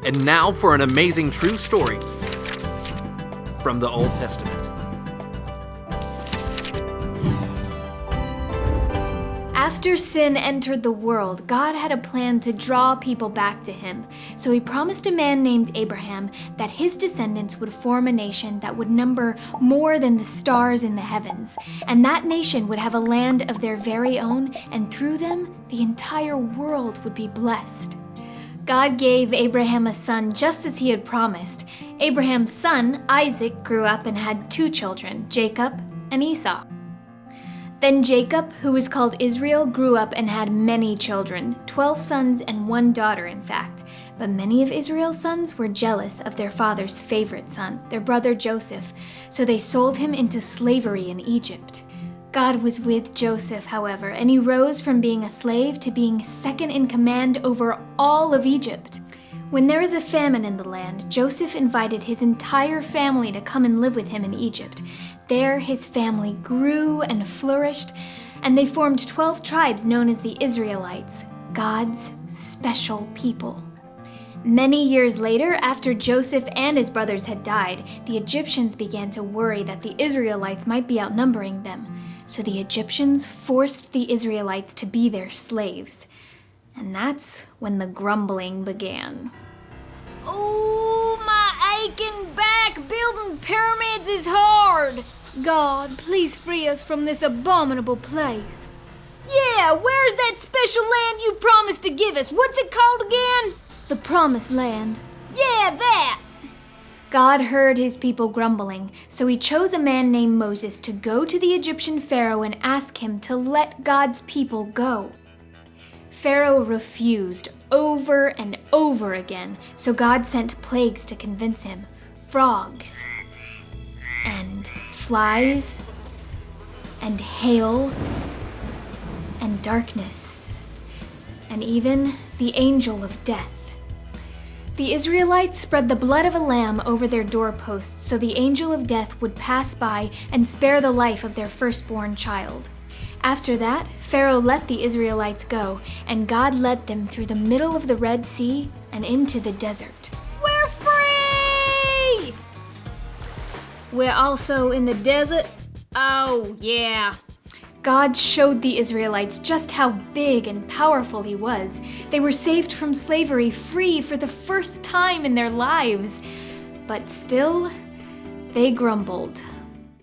And now for an amazing true story from the Old Testament. After sin entered the world, God had a plan to draw people back to him. So he promised a man named Abraham that his descendants would form a nation that would number more than the stars in the heavens. And that nation would have a land of their very own, and through them, the entire world would be blessed. God gave Abraham a son just as he had promised. Abraham's son, Isaac, grew up and had 2 children, Jacob and Esau. Then Jacob, who was called Israel, grew up and had many children, 12 sons and 1 daughter, in fact. But many of Israel's sons were jealous of their father's favorite son, their brother Joseph, so they sold him into slavery in Egypt. God was with Joseph, however, and he rose from being a slave to being second in command over all of Egypt. When there was a famine in the land, Joseph invited his entire family to come and live with him in Egypt. There, his family grew and flourished, and they formed 12 tribes known as the Israelites, God's special people. Many years later, after Joseph and his brothers had died, the Egyptians began to worry that the Israelites might be outnumbering them. So the Egyptians forced the Israelites to be their slaves. And that's when the grumbling began. Oh, my aching back! Building pyramids is hard! God, please free us from this abominable place. Yeah, where's that special land you promised to give us? What's it called again? The Promised Land. Yeah, that! God heard his people grumbling, so he chose a man named Moses to go to the Egyptian Pharaoh and ask him to let God's people go. Pharaoh refused over and over again, so God sent plagues to convince him. Frogs, and flies, and hail, and darkness, and even the angel of death. The Israelites spread the blood of a lamb over their doorposts so the angel of death would pass by and spare the life of their firstborn child. After that, Pharaoh let the Israelites go, and God led them through the middle of the Red Sea and into the desert. We're free! We're also in the desert? Oh, yeah. God showed the Israelites just how big and powerful he was. They were saved from slavery, free for the first time in their lives. But still, they grumbled.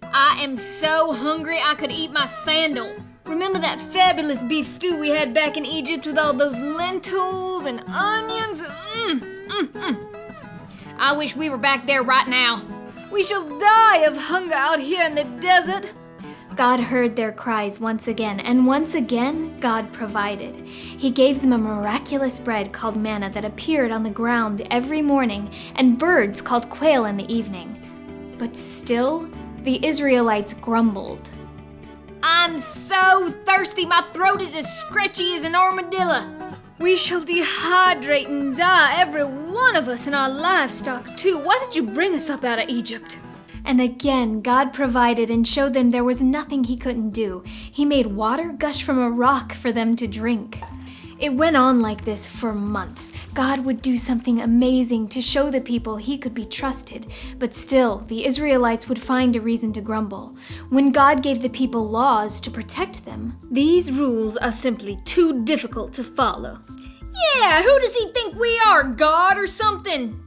I am so hungry I could eat my sandal. Remember that fabulous beef stew we had back in Egypt with all those lentils and onions? I wish we were back there right now. We shall die of hunger out here in the desert. God heard their cries once again, and once again, God provided. He gave them a miraculous bread called manna that appeared on the ground every morning, and birds called quail in the evening. But still, the Israelites grumbled. I'm so thirsty, my throat is as scratchy as an armadillo. We shall dehydrate and die, every one of us, and our livestock too. Why did you bring us up out of Egypt? And again, God provided and showed them there was nothing he couldn't do. He made water gush from a rock for them to drink. It went on like this for months. God would do something amazing to show the people he could be trusted, but still, the Israelites would find a reason to grumble. When God gave the people laws to protect them, these rules are simply too difficult to follow. Yeah, who does he think we are, God or something?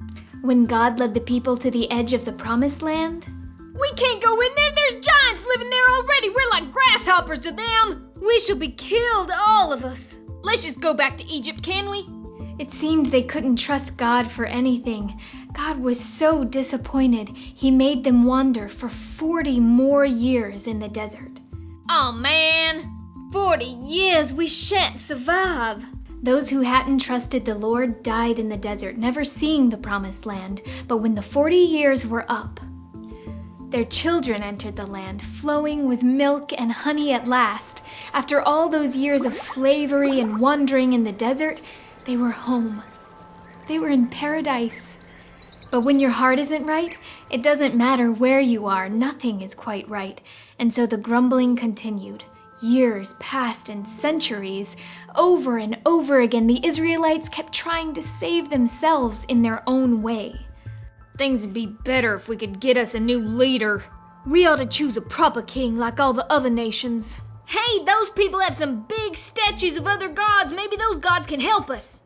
When God led the people to the edge of the Promised Land, we can't go in there, there's giants living there already. We're like grasshoppers to them. We shall be killed, all of us. Let's just go back to Egypt, can we? It seemed they couldn't trust God for anything. God was so disappointed, he made them wander for 40 more years in the desert. Oh man, 40 years, we shan't survive. Those who hadn't trusted the Lord died in the desert, never seeing the Promised Land. But when the 40 years were up, their children entered the land, flowing with milk and honey at last. After all those years of slavery and wandering in the desert, they were home. They were in paradise. But when your heart isn't right, it doesn't matter where you are. Nothing is quite right. And so the grumbling continued. Years passed and centuries. Over and over again, the Israelites kept trying to save themselves in their own way. Things would be better if we could get us a new leader. We ought to choose a proper king like all the other nations. Hey, those people have some big statues of other gods. Maybe those gods can help us.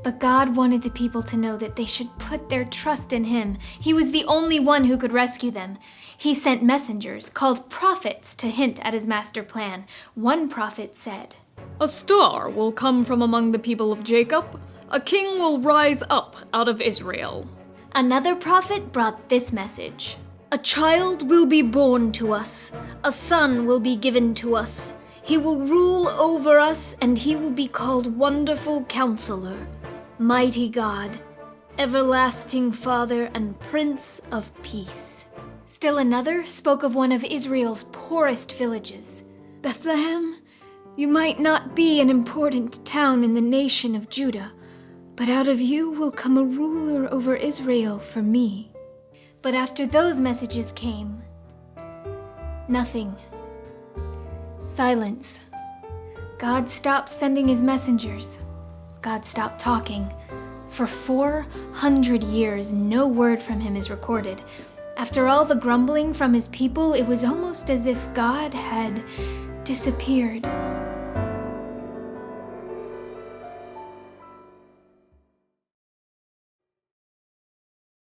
But God wanted the people to know that they should put their trust in Him. He was the only one who could rescue them. He sent messengers, called prophets, to hint at His master plan. One prophet said, "A star will come from among the people of Jacob. A king will rise up out of Israel." Another prophet brought this message. "A child will be born to us. A son will be given to us. He will rule over us, and he will be called Wonderful Counselor, Mighty God, Everlasting Father, and Prince of Peace." Still another spoke of one of Israel's poorest villages. "Bethlehem, you might not be an important town in the nation of Judah, but out of you will come a ruler over Israel for me." But after those messages came, nothing. Silence. God stopped sending His messengers. God stopped talking. For 400 years, no word from Him is recorded. After all the grumbling from His people, it was almost as if God had disappeared.